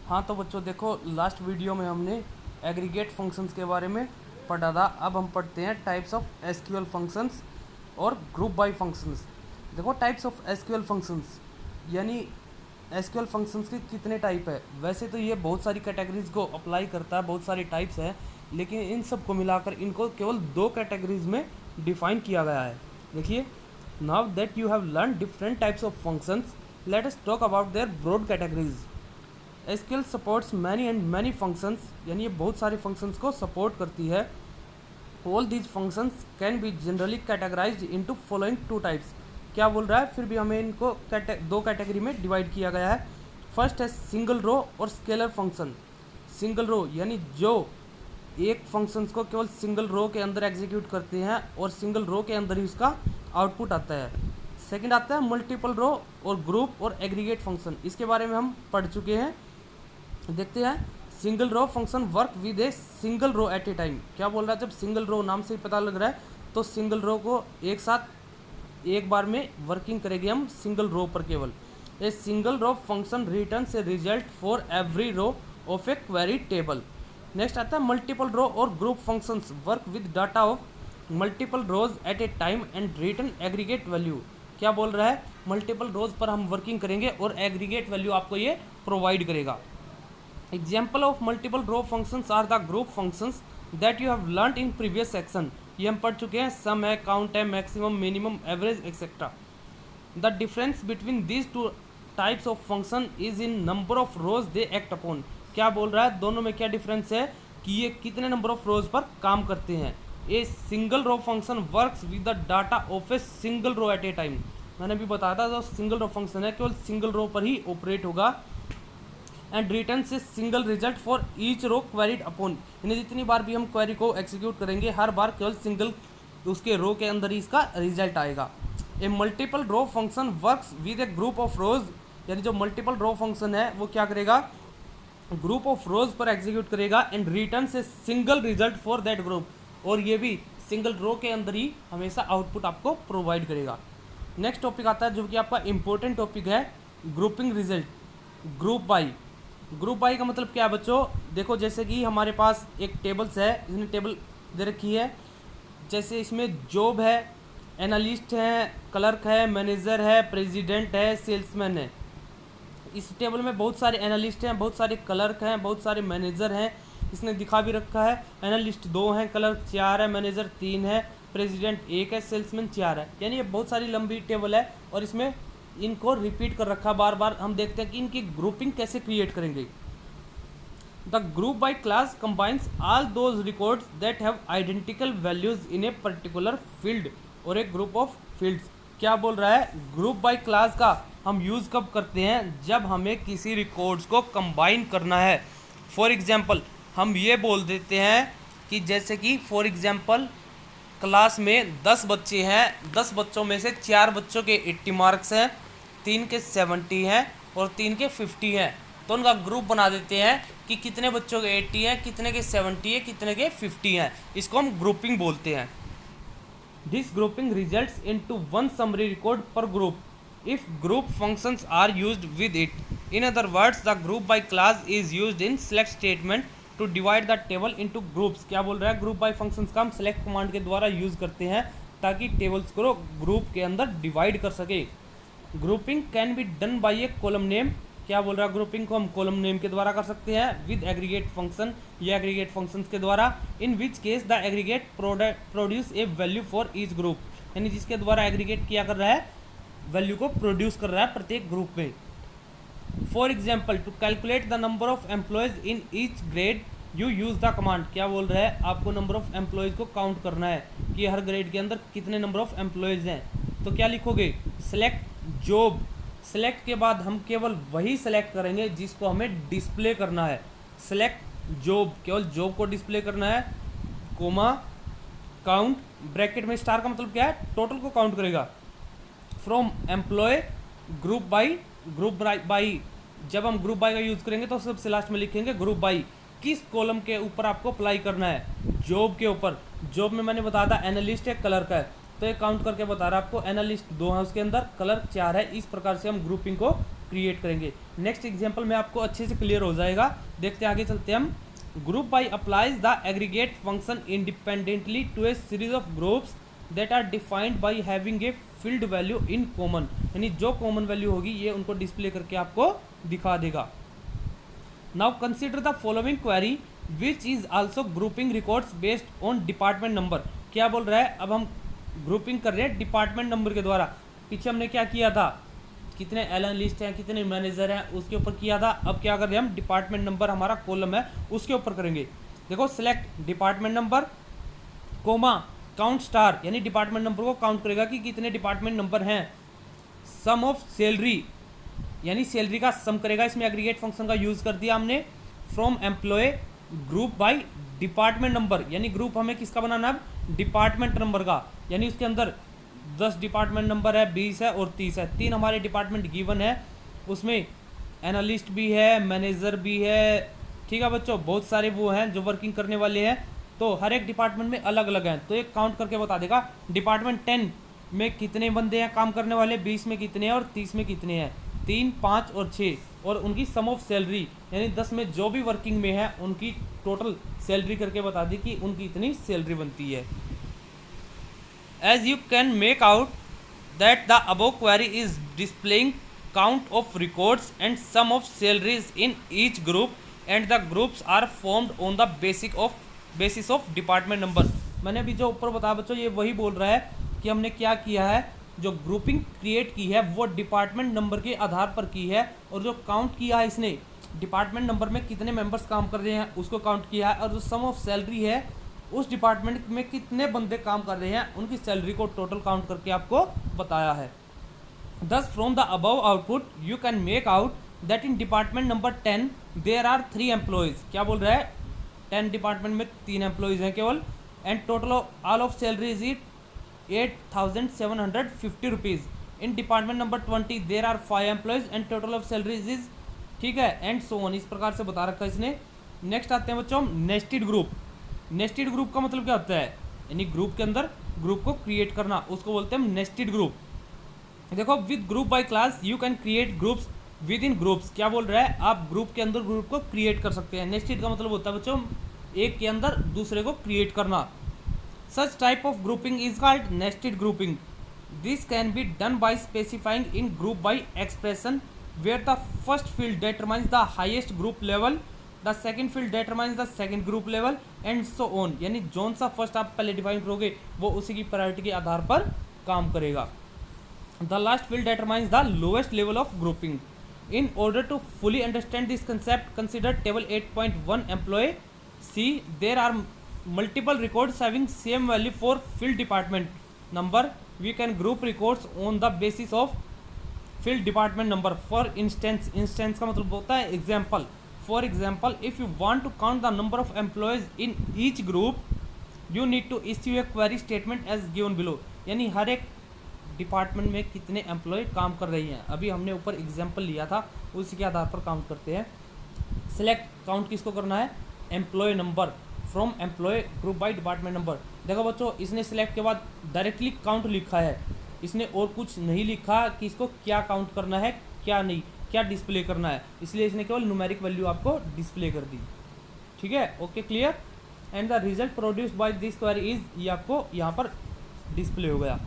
हाँ तो बच्चों देखो, लास्ट वीडियो में हमने एग्रीगेट फंक्शंस के बारे में पढ़ा था। अब हम पढ़ते हैं टाइप्स ऑफ एसक्यूएल फंक्शंस और ग्रुप बाय फंक्शंस। देखो, टाइप्स ऑफ एसक्यूएल फंक्शंस यानी एसक्यूएल फंक्शंस के कितने टाइप है। वैसे तो ये बहुत सारी कैटेगरीज को अप्लाई करता है, बहुत सारी टाइप्स हैं, लेकिन इन सब को मिलाकर इनको केवल दो कैटेगरीज में डिफाइन किया गया है। देखिए, now that you have learn different types of functions, let us talk about their broad categories. SQL supports many and many functions, यानी ये बहुत सारे फंक्शंस को सपोर्ट करती है। All these functions can be generally categorised into following two types. क्या बोल रहा है, फिर भी हमें इनको दो कैटेगरी में डिवाइड किया गया है। फर्स्ट है सिंगल रो और स्केलर फंक्शन। सिंगल रो यानी जो एक फंक्शंस को केवल सिंगल रो के अंदर एग्जीक्यूट करते हैं और सिंगल रो के अंदर ही उसका आउटपुट आता है। सेकंड आता है मल्टीपल रो और ग्रुप और एग्रीगेट फंक्शन। इसके बारे में हम पढ़ चुके हैं, देखते हैं। Single row function work with a single row at a time. क्या बोल रहा है, जब सिंगल रो नाम से ही पता लग रहा है तो सिंगल रो को एक साथ एक बार में वर्किंग करेंगे हम सिंगल रो पर केवल। A single row function return a result for every row of a query table. Next आता है मल्टीपल रो और group functions work with data of multiple rows at a time and return aggregate value. क्या बोल रहा है, multiple रोज पर हम working करेंगे और एग्रीगेट वैल्यू आपको ये प्रोवाइड करेगा। Example of multiple row functions are the group functions that you have learned in previous section. ये हम पढ़ चुके हैं, सम है, काउंट है, maximum, minimum, average etcetera. The difference between these two types of function is in number of rows they act upon. क्या बोल रहा है, दोनों में क्या डिफरेंस है कि ये कितने नंबर ऑफ रोज पर काम करते हैं। A single row function works with the data of a single row at a time. मैंने भी बताया था, जो सिंगल रो फंक्शन है केवल सिंगल रो पर ही ऑपरेट होगा। एंड रिटर्न से single result for each row queried upon. यानी जितनी बार भी हम क्वेरी को एग्जीक्यूट करेंगे हर बार केवल सिंगल उसके रो के अंदर ही इसका रिजल्ट आएगा। A multiple row function works with a group of rows. यानी जो मल्टीपल रो फंक्शन है वो क्या करेगा, ग्रुप ऑफ रोज पर एग्जीक्यूट करेगा एंड रिटर्न से single result for that group. और ये भी सिंगल रो के अंदर ही हमेशा आउटपुट आपको प्रोवाइड करेगा। नेक्स्ट टॉपिक आता है जो कि आपका इंपॉर्टेंट टॉपिक है, grouping result, group by. Group by का मतलब क्या है बच्चों, देखो जैसे कि हमारे पास एक टेबल्स है, इसने टेबल दे रखी है। जैसे इसमें जॉब है, एनालिस्ट है, क्लर्क है, मैनेजर है, प्रेसिडेंट है, सेल्समैन है। इस टेबल में बहुत सारे एनालिस्ट हैं, बहुत सारे क्लर्क हैं, बहुत सारे मैनेजर हैं। इसने दिखा भी रखा है, एनालिस्ट 2 हैं, क्लर्क 4 है, मैनेजर 3 है, प्रेसिडेंट 1 है, सेल्समैन 4 है। यानी ये बहुत सारी लंबी टेबल है और इसमें इनको रिपीट कर रखा बार बार। हम देखते हैं कि इनकी ग्रुपिंग कैसे क्रिएट करेंगे। The group by class combines all those records that have identical values in a particular field और ए ग्रुप ऑफ फील्ड्स। क्या बोल रहा है, ग्रुप बाय क्लास का हम यूज़ कब करते हैं, जब हमें किसी रिकॉर्ड्स को कंबाइन करना है। फॉर एग्जांपल हम ये बोल देते हैं कि जैसे कि फॉर एग्जांपल क्लास में 10 बच्चे हैं, 10 बच्चों में से 4 बच्चों के 80 मार्क्स हैं, 3 के 70 हैं और 3 के 50 हैं। तो उनका ग्रुप बना देते हैं कि कितने बच्चों के 80 हैं, कितने के 70 है, कितने के 50 हैं। इसको हम ग्रुपिंग बोलते हैं। This grouping results into one summary record पर group if group functions are used with it. In other words, the group by class is used in select statement to divide the table into groups. क्या बोल रहा है, group by functions का हम select command के द्वारा use करते हैं ताकि टेबल्स को ग्रुप के अंदर डिवाइड कर सके। Grouping can be done bye A column name. क्या बोल रहा है, ग्रुपिंग को हम कॉलम नेम के द्वारा कर सकते हैं विद एग्रीगेट फंक्शन या एग्रीगेट फंक्शंस के द्वारा। In which case the aggregate produce a value for each group. यानी जिसके द्वारा एग्रीगेट किया कर रहा है वैल्यू को प्रोड्यूस कर रहा है प्रत्येक ग्रुप में। For example to calculate the number of employees in each grade you use the command. क्या बोल रहा है, आपको नंबर ऑफ एम्प्लॉयज को काउंट करना है कि हर ग्रेड के अंदर कितने नंबर ऑफ एम्प्लॉयज हैं। तो क्या लिखोगे, सेलेक्ट जॉब। सेलेक्ट के बाद हम केवल वही सेलेक्ट करेंगे जिसको हमें डिस्प्ले करना है। सेलेक्ट जॉब, केवल जॉब को डिस्प्ले करना है, कोमा काउंट, ब्रैकेट में स्टार का मतलब क्या है, टोटल को काउंट करेगा। From employ group by. जब हम ग्रुप बाई का यूज करेंगे तो सबसे लास्ट में लिखेंगे ग्रुप बाई। किस कॉलम के ऊपर आपको अप्लाई करना है, जॉब के ऊपर। जॉब में मैंने बताया था एनालिस्ट है, क्लर्क है, तो ये काउंट करके बता रहा है आपको, एनालिस्ट 2 है उसके अंदर, क्लर्क 4 है। इस प्रकार से हम ग्रुपिंग को क्रिएट करेंगे। नेक्स्ट एग्जांपल में आपको अच्छे से क्लियर हो जाएगा। देखते हैं, आगे चलते हैं हम। Group by applies the aggregate function independently to a series of groups that are defined by having a field value in common, यानी जो कॉमन वैल्यू होगी ये उनको डिस्प्ले करके आपको दिखा देगा। Now consider the following query which is also grouping records based on department number. क्या बोल रहा है, अब हम ग्रुपिंग कर रहे हैं डिपार्टमेंट नंबर के द्वारा। पीछे हमने क्या किया था, कितने एनालिस्ट हैं, कितने मैनेजर हैं, उसके ऊपर किया था। अब क्या कर रहे हैं हम, डिपार्टमेंट नंबर हमारा कॉलम है उसके ऊपर करेंगे। देखो, select department number comma count star, यानी डिपार्टमेंट नंबर को काउंट करेगा कि कितने डिपार्टमेंट नंबर हैं। सम ऑफ सैलरी, यानी सैलरी का सम करेगा। इसमें एग्रीगेट फंक्शन का यूज कर दिया हमने। From employ group by department number, यानी ग्रुप हमें किसका बनाना है, डिपार्टमेंट नंबर का। यानी उसके अंदर 10 डिपार्टमेंट नंबर है, 20 है और 30 है। 3 हमारे डिपार्टमेंट गिवन है, उसमें एनालिस्ट भी है, मैनेजर भी है। ठीक है बच्चों, बहुत सारे वो हैं जो वर्किंग करने वाले हैं, तो हर एक डिपार्टमेंट में अलग अलग हैं। तो एक काउंट करके बता देगा डिपार्टमेंट 10 में कितने बंदे हैं काम करने वाले, 20 में कितने हैं और 30 में कितने हैं। 3, 5 और 6, और उनकी सम ऑफ सैलरी, यानी 10 में जो भी वर्किंग में है उनकी टोटल सैलरी करके बता दी कि उनकी इतनी सैलरी बनती है। As you can make out that the above query is displaying count of records and sum of salaries in each group and the groups are formed on the basis of department number। मैंने अभी जो ऊपर बताया बच्चों, ये वही बोल रहा है कि हमने क्या किया है, जो ग्रुपिंग क्रिएट की है वो डिपार्टमेंट नंबर के आधार पर की है, और जो काउंट किया है इसने डिपार्टमेंट नंबर में कितने मेंबर्स काम कर रहे हैं उसको काउंट किया है, और जो सम ऑफ सैलरी है उस डिपार्टमेंट में कितने बंदे काम कर रहे हैं उनकी सैलरी को टोटल काउंट करके आपको बताया है। Thus from the above output you can make out that in department number 10 there are 3 employees। क्या बोल रहा है, 10 डिपार्टमेंट में 3 एम्प्लॉयज़ हैं केवल, and total all of salary is 8,750 rupees. In department number 20 there are 5 employees and total of salaries is, ठीक है, and so on. इस प्रकार से बता रखा है इसने। नेक्स्ट आते हैं बच्चों नेस्टेड ग्रुप। नेस्टेड ग्रुप का मतलब क्या होता है, यानी ग्रुप के अंदर ग्रुप को क्रिएट करना, उसको बोलते हैं नेस्टेड ग्रुप। देखो, with group by class you can create groups with in groups. क्या बोल रहा है, आप ग्रुप के अंदर ग्रुप को क्रिएट कर सकते हैं। नेस्टेड का मतलब होता है बच्चों एक के अंदर दूसरे को क्रिएट करना। Such type of grouping is called nested grouping. This can be done by specifying in group by expression where the first field determines the highest group level, the second field determines the second group level and so on. यानी जोन सा first आप पहले define करोगे वो उसी की priority के आधार पर काम करेगा। The last field determines the lowest level of grouping. In order to fully understand this concept, consider table 8.1 employee C. There are multiple records having same value for field department number. We can group records on the basis of field department number. For instance, instance का मतलब होता है example. For example, if you want to count the number of employees in each group, you need to issue a query statement as given below. यानी हर एक department में कितने employ काम कर रही हैं, अभी हमने ऊपर एग्जाम्पल लिया था उसी के आधार पर काउंट करते हैं। सिलेक्ट काउंट किसको करना है, employ number from employ group by department number. देखो बच्चों, इसने सिलेक्ट के बाद डायरेक्टली काउंट लिखा है, इसने और कुछ नहीं लिखा कि इसको क्या काउंट करना है क्या नहीं, क्या डिस्प्ले करना है, इसलिए इसने केवल न्यूमेरिक वैल्यू आपको डिस्प्ले कर दी। ठीक है, okay, clear. And the result produced by this query is, ये आपको यहाँ पर डिस्प्ले हो गया।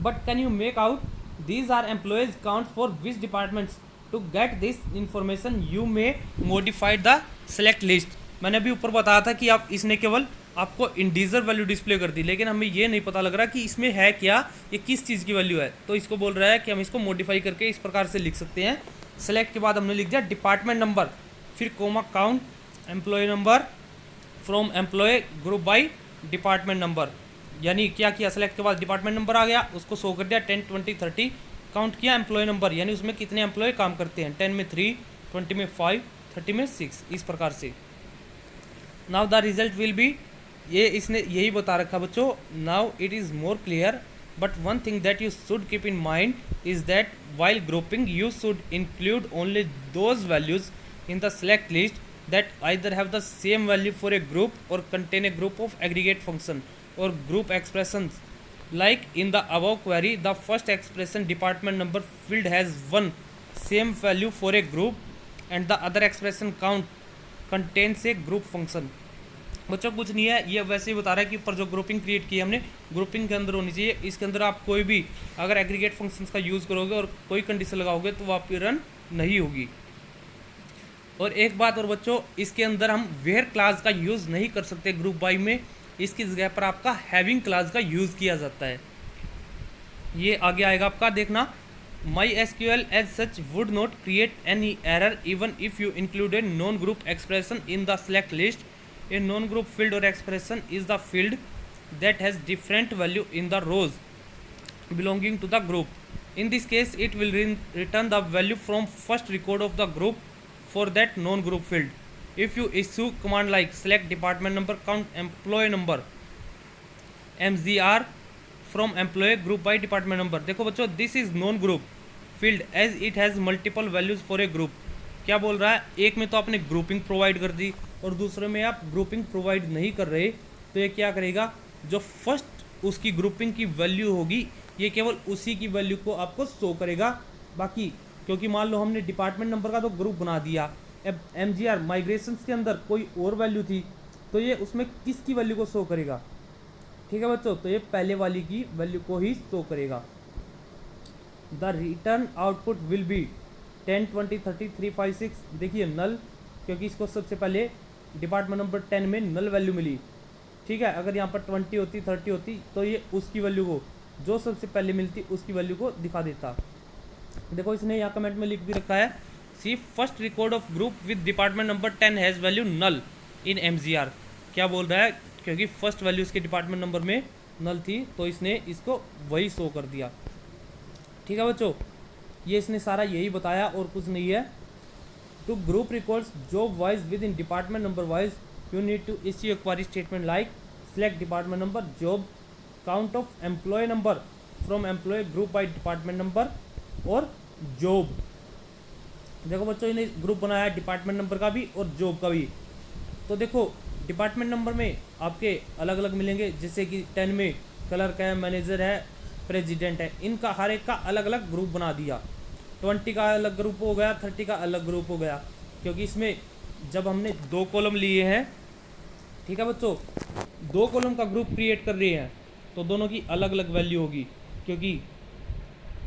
But can you make out these are employees count for which departments? To get this information you may modify the select list। मैंने अभी ऊपर बताया था कि आप इसने केवल आपको इंडिजर वैल्यू डिस्प्ले कर दी, लेकिन हमें ये नहीं पता लग रहा कि इसमें है क्या, ये किस चीज़ की वैल्यू है। तो इसको बोल रहा है कि हम इसको मॉडिफाई करके इस प्रकार से लिख सकते हैं। सेलेक्ट के बाद हमने लिख दिया डिपार्टमेंट नंबर, फिर comma count employ number from employ group by department number. यानी क्या किया, सेलेक्ट के बाद डिपार्टमेंट नंबर आ गया, उसको शो कर दिया 10, 20, 30, काउंट किया एम्प्लॉय नंबर, यानी उसमें कितने एम्प्लॉय काम करते हैं, 10 में 3, 20 में 5, 30 में 6, इस प्रकार से। Now the result will be, ये इसने यही बता रखा बच्चों। Now it is more clear, but one thing that you should keep in mind is that while grouping you should include only those values in the select list that either have the same value for a group और contain a group of aggregate function or group expressions. Like in the above query, the first expression department number field has 1 same value for a group and the other expression count contains A group function. बच्चों कुछ नहीं है, ये वैसे ही बता रहा है कि ऊपर जो ग्रुपिंग क्रिएट की है हमने, ग्रुपिंग के अंदर होनी चाहिए। इसके अंदर आप कोई भी अगर एग्रीगेट फंक्शंस का यूज़ करोगे और कोई कंडीशन लगाओगे तो वो आपकी रन नहीं होगी। और एक बात और बच्चों, इसके अंदर हम वेयर क्लास का यूज़ नहीं कर सकते ग्रुप बाई में, इसकी जगह पर आपका हैविंग क्लास का यूज़ किया जाता है। ये आगे आएगा आपका, देखना। MySQL as such would not create any error even if you included non-group expression in the select list. A non-group field or expression is the field that has different value in the rows belonging to the group. In this case, it will return the value from first record of the group for that non-group field. If you issue command like select department number, count employee number, MGR from employee group by department number, देखो बच्चों, this is non-group field as it has multiple values for a group। क्या बोल रहा है, एक में तो आपने ग्रुपिंग प्रोवाइड कर दी और दूसरे में आप ग्रुपिंग प्रोवाइड नहीं कर रहे, तो ये क्या करेगा, जो फर्स्ट उसकी ग्रुपिंग की वैल्यू होगी ये केवल उसी की वैल्यू को आपको शो करेगा। बाकी क्योंकि मान लो हमने डिपार्टमेंट नंबर का तो ग्रुप बना दिया, अब MGR माइग्रेशन के अंदर कोई और वैल्यू थी तो ये उसमें किसकी वैल्यू को शो करेगा, ठीक है बच्चों, तो ये पहले वाली की वैल्यू को ही शो करेगा। The return output will be 10, 20, 30, 3, 5, 6। देखिए नल, क्योंकि इसको सबसे पहले डिपार्टमेंट नंबर 10 में नल वैल्यू मिली, ठीक है। अगर यहाँ पर 20 होती, 30 होती तो ये उसकी वैल्यू को, जो सबसे पहले मिलती उसकी वैल्यू को दिखा देता। देखो इसने यहाँ कमेंट में लिख भी रखा है, see first record of group with department number 10 has value null in MGR। क्या बोल रहा है, क्योंकि फर्स्ट वैल्यू इसके डिपार्टमेंट नंबर में नल थी तो इसने इसको वही शो कर दिया, ठीक है बच्चों। ये इसने सारा यही बताया और कुछ नहीं है। To group records job wise within department number wise you need to issue a query statement like select department number, job, count of employ number from employ group by department number और job. देखो बच्चों, इन्हें group बनाया department number का भी और job का भी। तो देखो डिपार्टमेंट नंबर में आपके अलग अलग मिलेंगे, जैसे कि 10 में क्लर्क है, मैनेजर है, प्रेसिडेंट है, इनका हर एक का अलग अलग ग्रुप बना दिया। 20 का अलग ग्रुप हो गया, 30 का अलग ग्रुप हो गया, क्योंकि इसमें जब हमने 2 कॉलम लिए हैं, ठीक है बच्चों, 2 कॉलम का ग्रुप क्रिएट कर रहे हैं तो दोनों की अलग अलग वैल्यू होगी, क्योंकि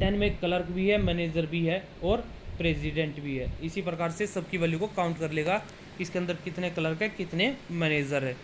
10 में क्लर्क भी है, मैनेजर भी है और प्रेसिडेंट भी है। इसी प्रकार से सबकी वैल्यू को काउंट कर लेगा, इसके अंदर कितने क्लर्क है, कितने मैनेजर है।